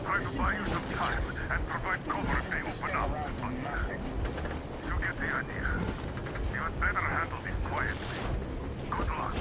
Try to buy you some time and provide cover if they open up. You get the idea. You had better handle this quietly. Good luck.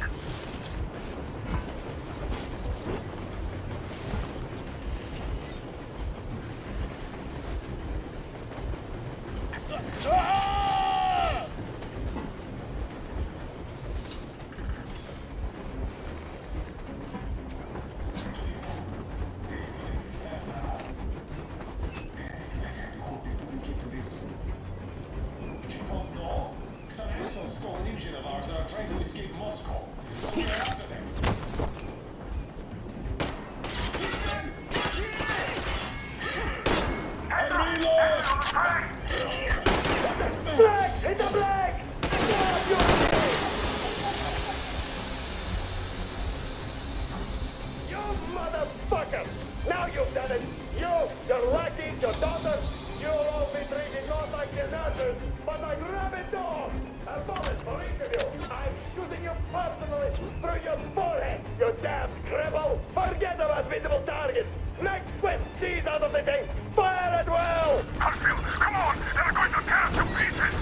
Motherfucker! Now you've done it! You, your lackey, your daughter, you'll all be treated not like janazas, but like rabid dogs! A bullet for each of you! I'm shooting you personally through your forehead, you damn cripple! Forget about visible targets! Make swift cheese out of the thing! Fire at will! Harfield, come on! They're going to tear us to pieces!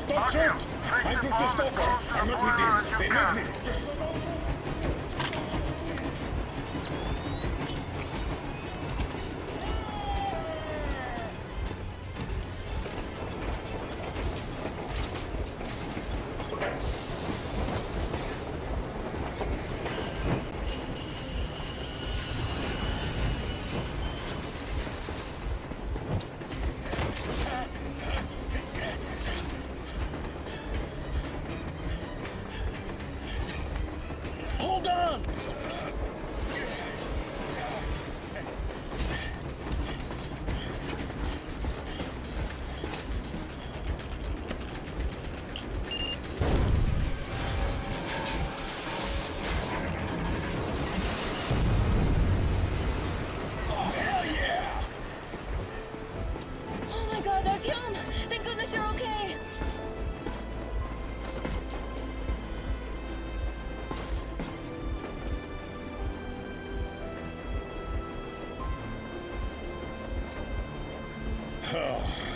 Don't shoot! I'm with the stalker. I'm not with him. They make me.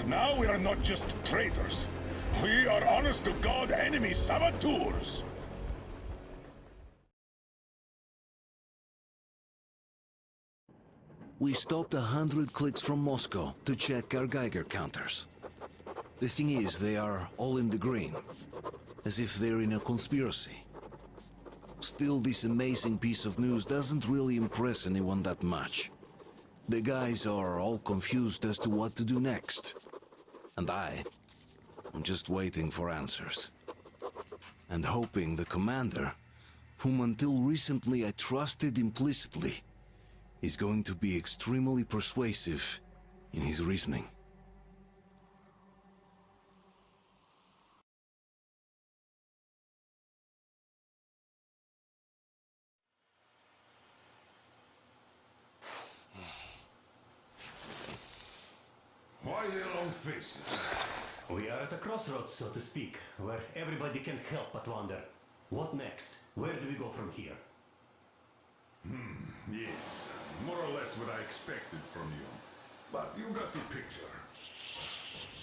Now we are not just traitors. We are honest-to-God enemy saboteurs. We stopped 100 clicks from Moscow to check our Geiger counters. The thing is, they are all in the green, as if they're in a conspiracy. Still, this amazing piece of news doesn't really impress anyone that much. The guys are all confused as to what to do next. And I'm just waiting for answers. And hoping the commander, whom until recently I trusted implicitly, is going to be extremely persuasive in his reasoning. Why the long faces? We are at a crossroads, so to speak, where everybody can help but wonder. What next? Where do we go from here? Yes, more or less what I expected from you. But you got the picture.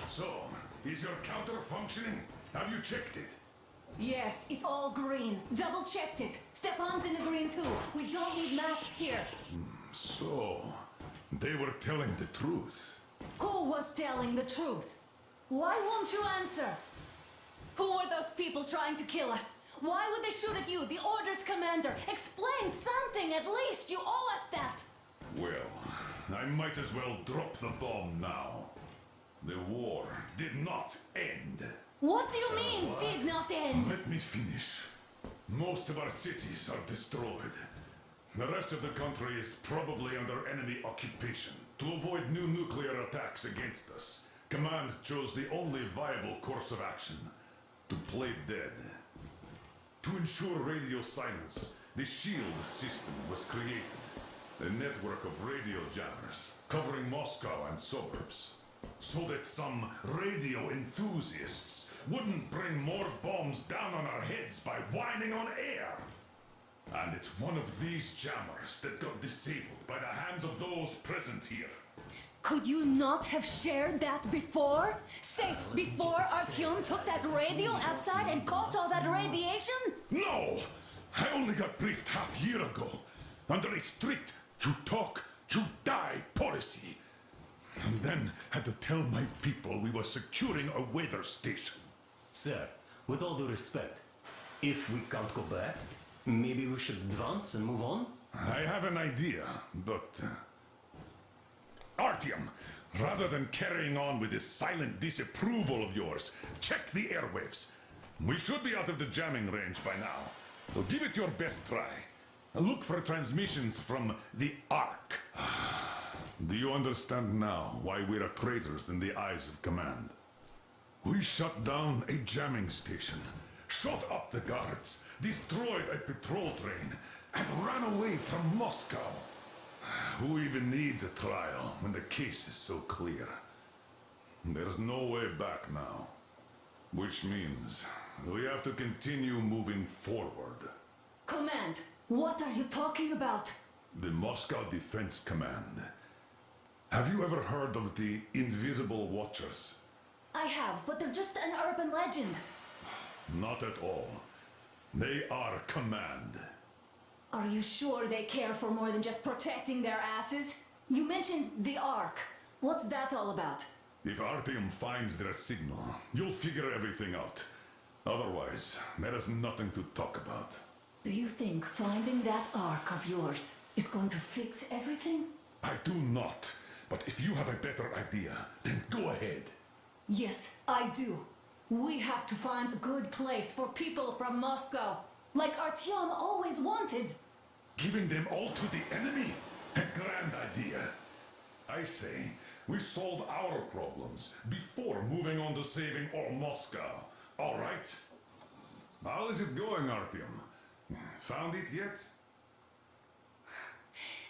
So, is your counter functioning? Have you checked it? Yes, it's all green. Double checked it. Stepan's in the green too. We don't need masks here. So, they were telling the truth. Who was telling the truth? Why won't you answer? Who were those people trying to kill us? Why would they shoot at you, the Order's commander? Explain something, at least. You owe us that. Well, I might as well drop the bomb now. The war did not end. What do you mean, did not end? Let me finish. Most of our cities are destroyed. The rest of the country is probably under enemy occupation. To avoid new nuclear attacks against us, Command chose the only viable course of action: to play dead. To ensure radio silence, the SHIELD system was created. A network of radio jammers covering Moscow and suburbs. So that some radio enthusiasts wouldn't bring more bombs down on our heads by whining on air. And it's one of these jammers that got disabled by the hands of those present here. Could you not have shared that before? Say, before Artyom took that radio outside and caught all that radiation? No! I only got briefed half year ago. Under a strict you talk, you die policy. And then had to tell my people we were securing a weather station. Sir, with all due respect, if we can't go back, maybe we should advance and move on? I have an idea, but... Artyom, rather than carrying on with this silent disapproval of yours, check the airwaves. We should be out of the jamming range by now, so give it your best try. Look for transmissions from the Ark. Do you understand now why we're traitors in the eyes of Command? We shut down a jamming station, shot up the guards, destroyed a patrol train, and ran away from Moscow. Who even needs a trial when the case is so clear? There's no way back now. Which means we have to continue moving forward. Command, what are you talking about? The Moscow Defense Command. Have you ever heard of the Invisible Watchers? I have, but they're just an urban legend. Not at all. They are Command. Are you sure they care for more than just protecting their asses? You mentioned the Ark. What's that all about? If Artyom finds their signal, you'll figure everything out. Otherwise, there is nothing to talk about. Do you think finding that Ark of yours is going to fix everything? I do not. But if you have a better idea, then go ahead. Yes, I do. We have to find a good place for people from Moscow, like Artyom always wanted. Giving them all to the enemy? A grand idea. I say, we solve our problems before moving on to saving all Moscow. All right? How is it going, Artyom? Found it yet?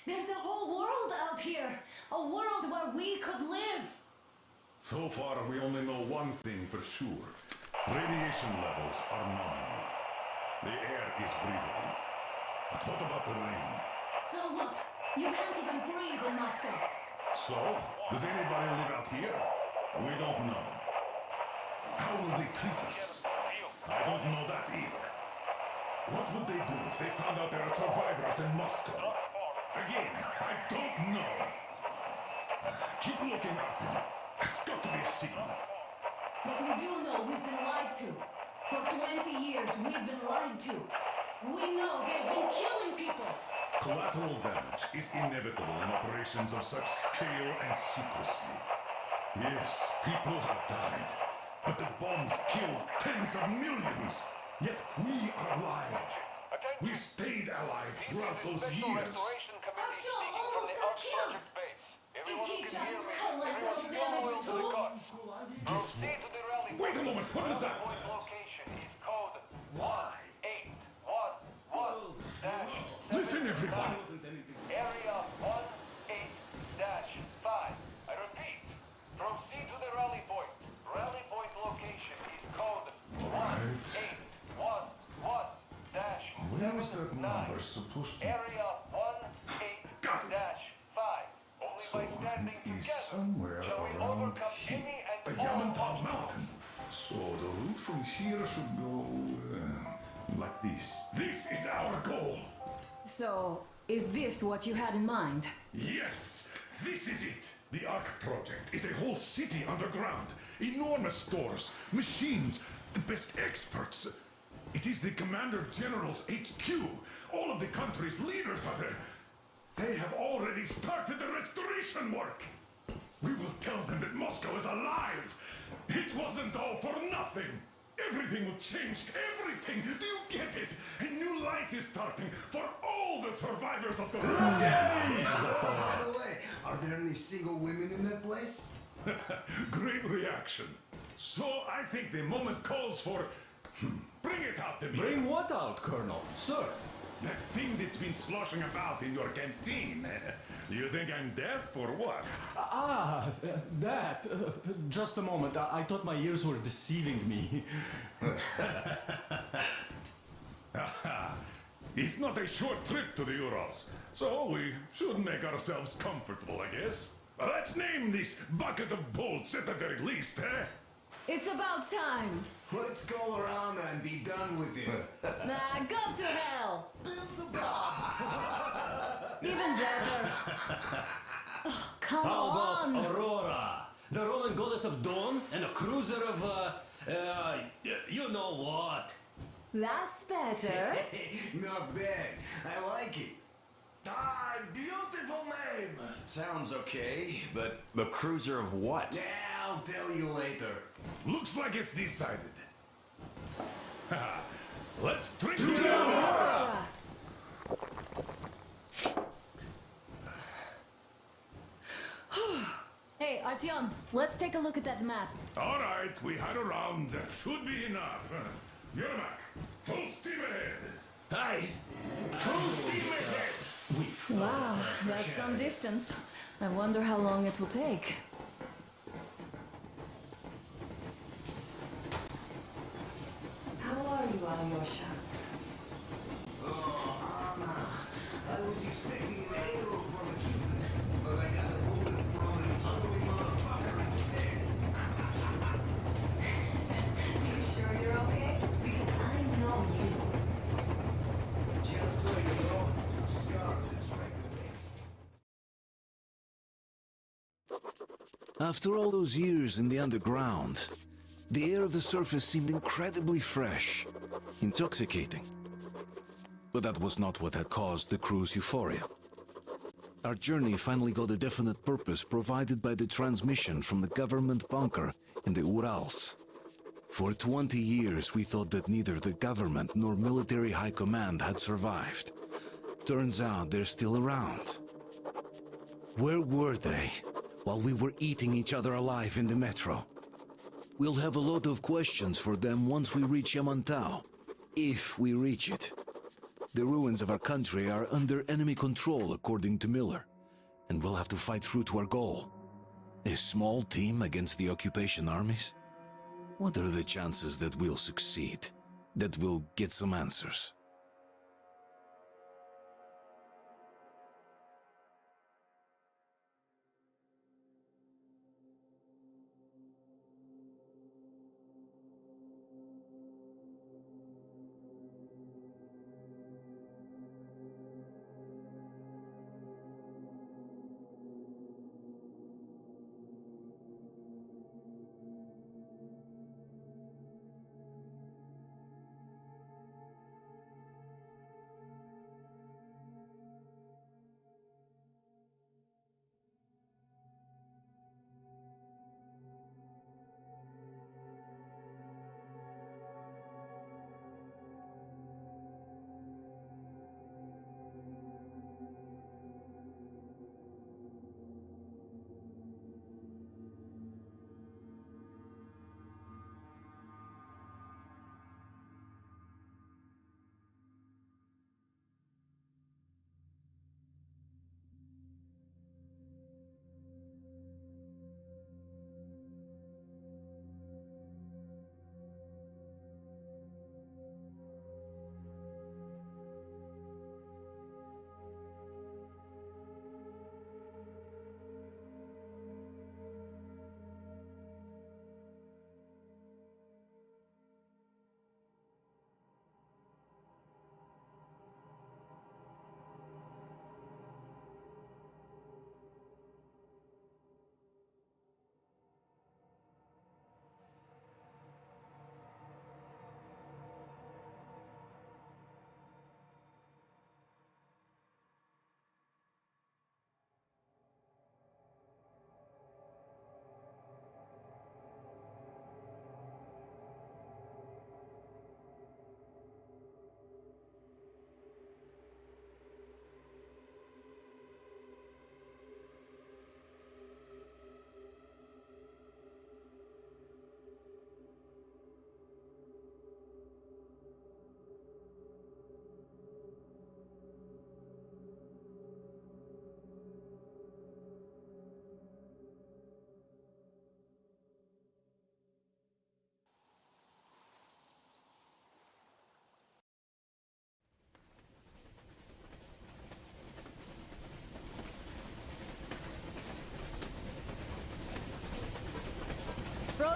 There's a whole world out here. A world where we could live. So far, we only know one thing for sure. Radiation levels are nominal. The air is breathable. But what about the rain? So what? You can't even breathe in Moscow. So, does anybody live out here? We don't know. How will they treat us? I don't know that either. What would they do if they found out there are survivors in Moscow? Again, I don't know. Keep looking at him. There's got to be a signal. But we do know we've been lied to. For 20 years, we've been lied to. We know they've been killing people. Collateral damage is inevitable in operations of such scale and secrecy. Yes, people have died, but the bombs killed tens of millions. Yet we are alive. We stayed alive throughout those years. Artyom almost got killed. Is he just collateral damage too? Guess what? Wait a moment, what is that? Listen, everyone. Area 18-5. I repeat, proceed to the rally point. Rally point location is code 1811-7. Where was that number supposed to be? Area Got it. 18-5. Only So by standing it is together somewhere shall we around overcome here. any The and all Yamantau obstacles. Mountain. So the route from here should go like this. This is our goal. So, is this what you had in mind? Yes, this is it. The Ark Project is a whole city underground. Enormous stores, machines, the best experts. It is the Commander General's HQ. All of the country's leaders are there. They have already started the restoration work. We will tell them that Moscow is alive. It wasn't all for nothing. Everything will change. Everything. Do you get it? A new life is starting for all the survivors of the war. By the way, are there any single women in that place? Great reaction. So I think the moment calls for... Bring it out to me. Bring what out, Colonel? Sir? That thing that's been sloshing about in your canteen. You think I'm deaf or what? That. Just a moment. I thought my ears were deceiving me. It's not a short trip to the Urals, so we should make ourselves comfortable, I guess. Let's name this bucket of bolts at the very least, eh? It's about time. Let's go around and be done with it. Nah, go to hell. Even better. Oh, come How about on. Aurora, the Roman goddess of dawn, and a cruiser of, you know what? That's better. Not bad. I like it. Ah, beautiful name. Sounds okay, but the cruiser of what? Yeah, I'll tell you later. Looks like it's decided. Let's drink Aurora. Hey, Artyom, let's take a look at that map. All right, we had a round. That should be enough. Yermak, full steam ahead. Aye. Full steam ahead. Wow, that's some distance. I wonder how long it will take. How are you, Alyosha? Oh, Anna. I was expecting an arrow from a Cuban, but I got a bullet from an ugly motherfucker instead. You sure you're okay? Because I know you. Just so you know, scars and strength. After all those years in the underground, the air of the surface seemed incredibly fresh, intoxicating. But that was not what had caused the crew's euphoria. Our journey finally got a definite purpose provided by the transmission from the government bunker in the Urals. For 20 years we thought that neither the government nor military high command had survived. Turns out they're still around. Where were they while we were eating each other alive in the metro? We'll have a lot of questions for them once we reach Yamantau, if we reach it. The ruins of our country are under enemy control, according to Miller, and we'll have to fight through to our goal. A small team against the occupation armies? What are the chances that we'll succeed? That we'll get some answers?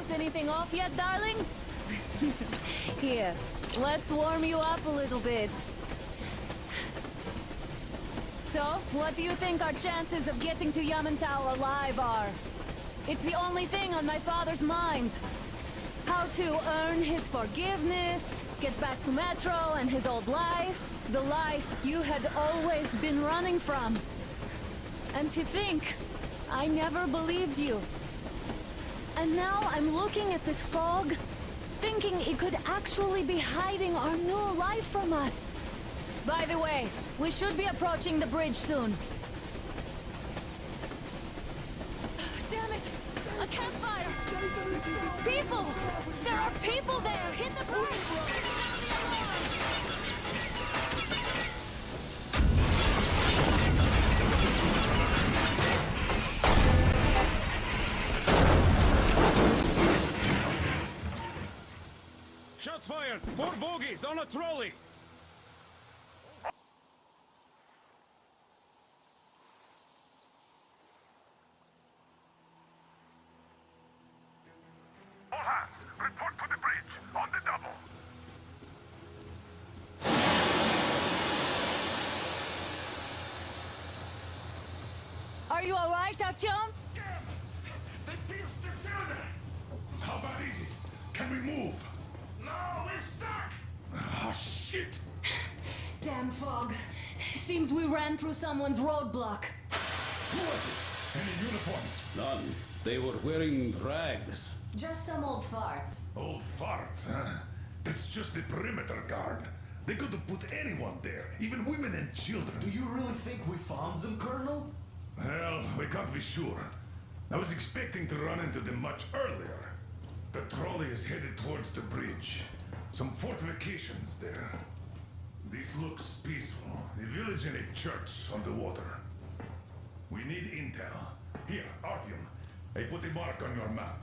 froze anything off yet, darling? Here, let's warm you up a little bit. So, what do you think our chances of getting to Yamantau alive are? It's the only thing on my father's mind. How to earn his forgiveness, get back to Metro and his old life, the life you had always been running from. And to think, I never believed you. And now I'm looking at this fog, thinking it could actually be hiding our new life from us. By the way, we should be approaching the bridge soon. Damn it! A campfire! People! There are people there! Hit the bridge! Sound the alarm! Shots fired! 4 bogies on a trolley! All hands, report to the bridge, on the double. Are you alright, Artyom? Damn! They pierced the cylinder! How bad is it? Can we move? No, we're stuck! Ah, shit! Damn fog. Seems we ran through someone's roadblock. Who was it? Any uniforms? None. They were wearing rags. Just some old farts. Old farts, huh? That's just the perimeter guard. They could have put anyone there, even women and children. Do you really think we found them, Colonel? Well, we can't be sure. I was expecting to run into them much earlier. The trolley is headed towards the bridge. Some fortifications there. This looks peaceful. A village and a church on the water. We need intel. Here, Artyom. I put a mark on your map.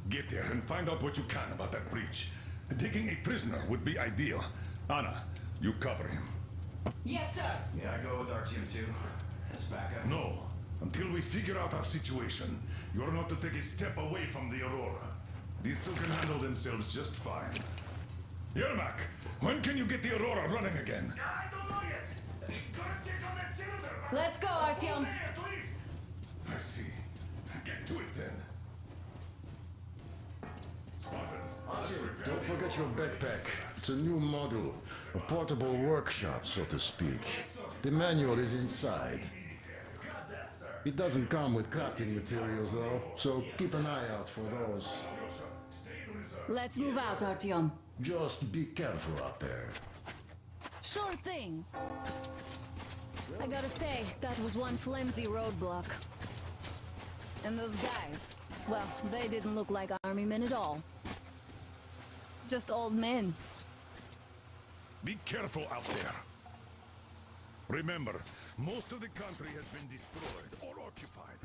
Get there and find out what you can about that bridge. Taking a prisoner would be ideal. Anna, you cover him. Yes, sir. Yeah, I go with Artyom too. As backup. No. Until we figure out our situation, you're not to take a step away from the Aurora. These two can handle themselves just fine. Yermak, when can you get the Aurora running again? I don't know yet. Gotta check on that cylinder. Let's go, Artyom. At least. I see. Get to it then. Spartans, Don't forget your backpack. It's a new model. A portable workshop, so to speak. The manual is inside. It doesn't come with crafting materials, though, so keep an eye out for those. Let's move out, Artyom. Just be careful out there. Sure thing. I gotta say, that was one flimsy roadblock. And those guys, well, they didn't look like army men at all. Just old men. Be careful out there. Remember, most of the country has been destroyed or occupied.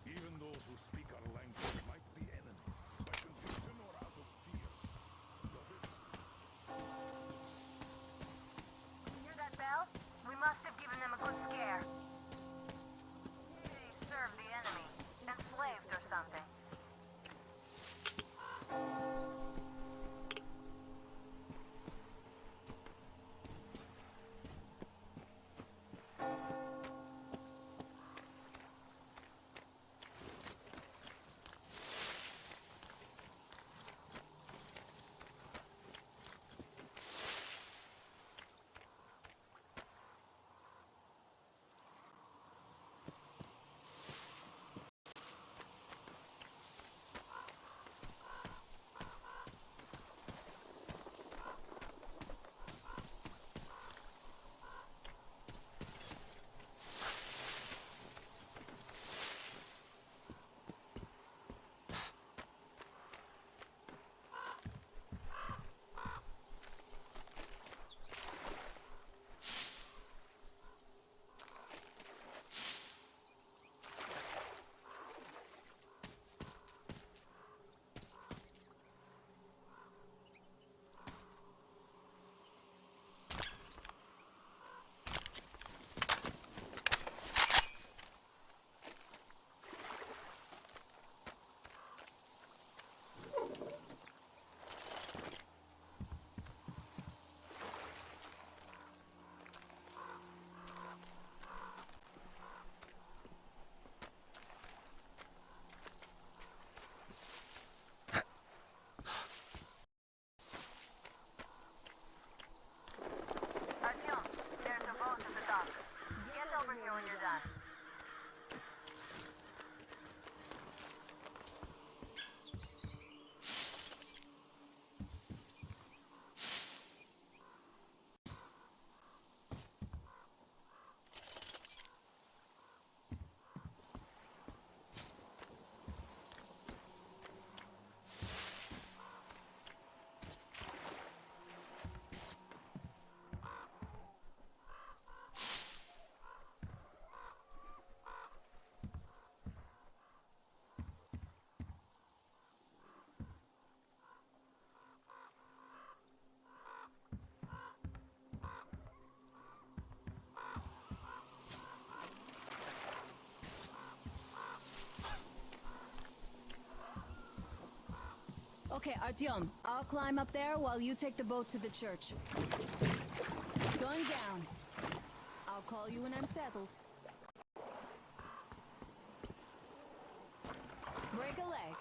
Even those who speak our language might be enemies, by conviction or out of fear. Hear that bell? We must have given them a good scare. They served the enemy, enslaved or something. Okay, Artyom, I'll climb up there while you take the boat to the church. Going down. I'll call you when I'm settled. Break a leg.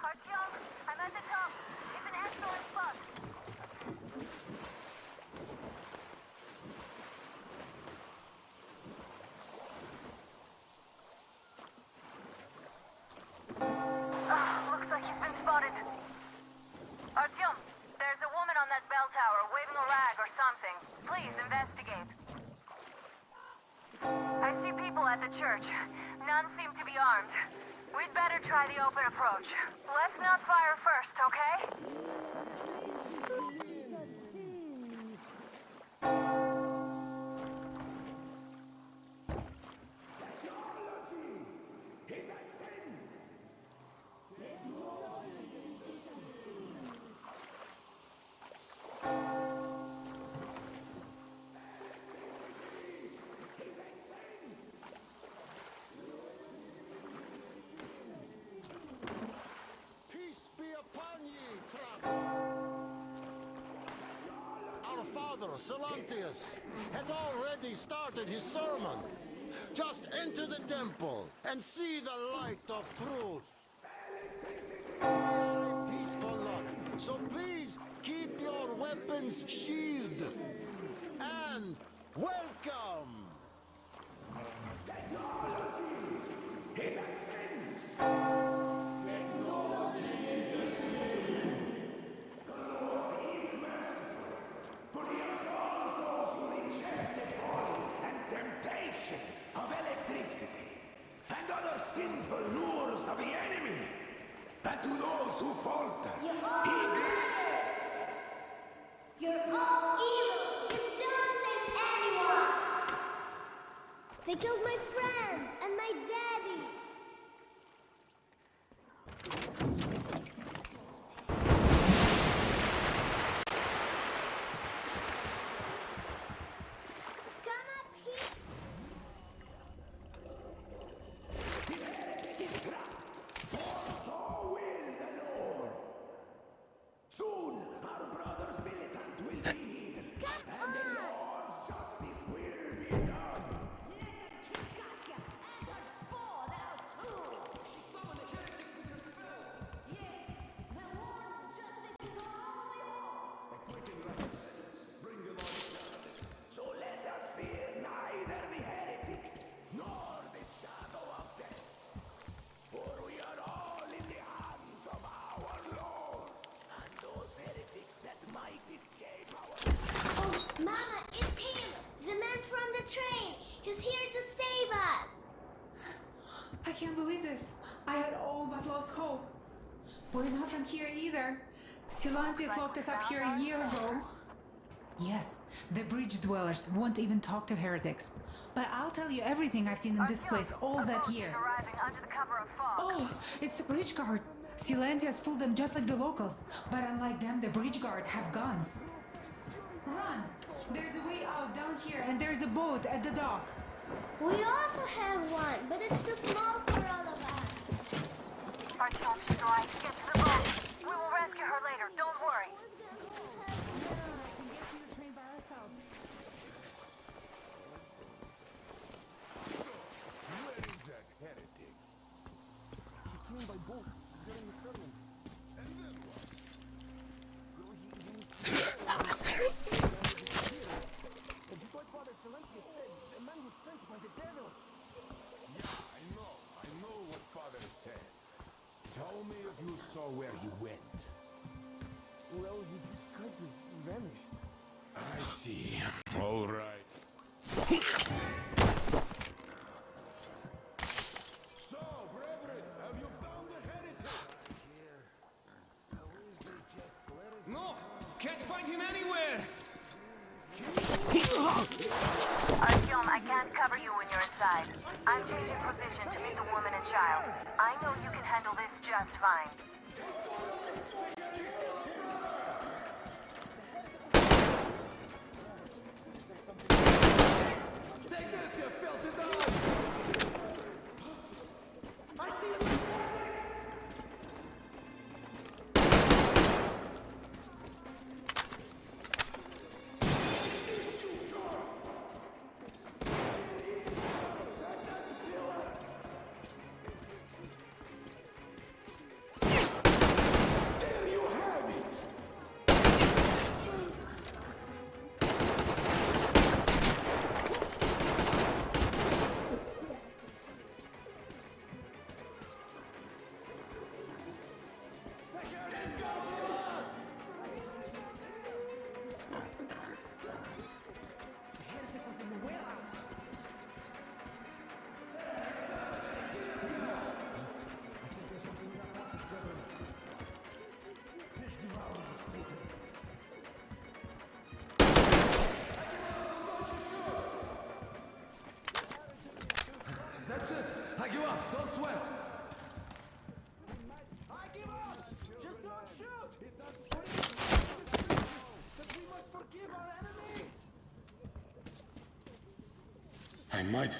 Artyom, I'm at the top. It's an excellent spot. Looks like you've been spotted. Artyom, there's a woman on that bell tower waving a rag or something. Please investigate. I see people at the church. None seem to be armed. We'd better try the open approach. Let's not fire first, okay? Peace be upon ye, traveler. Our father, Silanthius, has already started his sermon. Just enter the temple and see the light of truth. We are a peaceful lot, so please keep your weapons sheathed. And welcome! Temptation of electricity and other sinful lures of the enemy. And to those who falter, he grants. You're all evils! You don't save anyone! They killed my friends and my daddy! Come up here! So will the Lord. Soon our brothers militant will be here, and the Lord's justice will be done. So let us fear neither the heretics nor the shadow of death. For we are all in the hands of our Lord, and those heretics that might escape our... Oh, Mama, it's him! The man from the train! He's here to save us! I can't believe this. I had all but lost hope. We're not from here either. Silantius locked us up here a year ago. Yes, the bridge dwellers won't even talk to heretics. But I'll tell you everything I've seen in this place all that year. Arriving under the cover of fog. Oh, it's the bridge guard. Silantius fooled them just like the locals. But unlike them, the bridge guard have guns. Run! There's a way out down here, and there's a boat at the dock. We also have one, but it's too small for all of us. Artyom, she's right. Get to the boat. We will rescue her later. Don't worry. know where he went. Well, he could have vanished. I see. All right. So, brethren, have you found the heretic? No! Can't find him anywhere! Artyom, I can't cover you when you're inside. I'm changing position to meet the woman and child. I know you can handle this just fine. Take this, you filthy dog! I see you! That's it! I give up! Don't sweat! I give up! Just don't shoot! But we must forgive our enemies! I might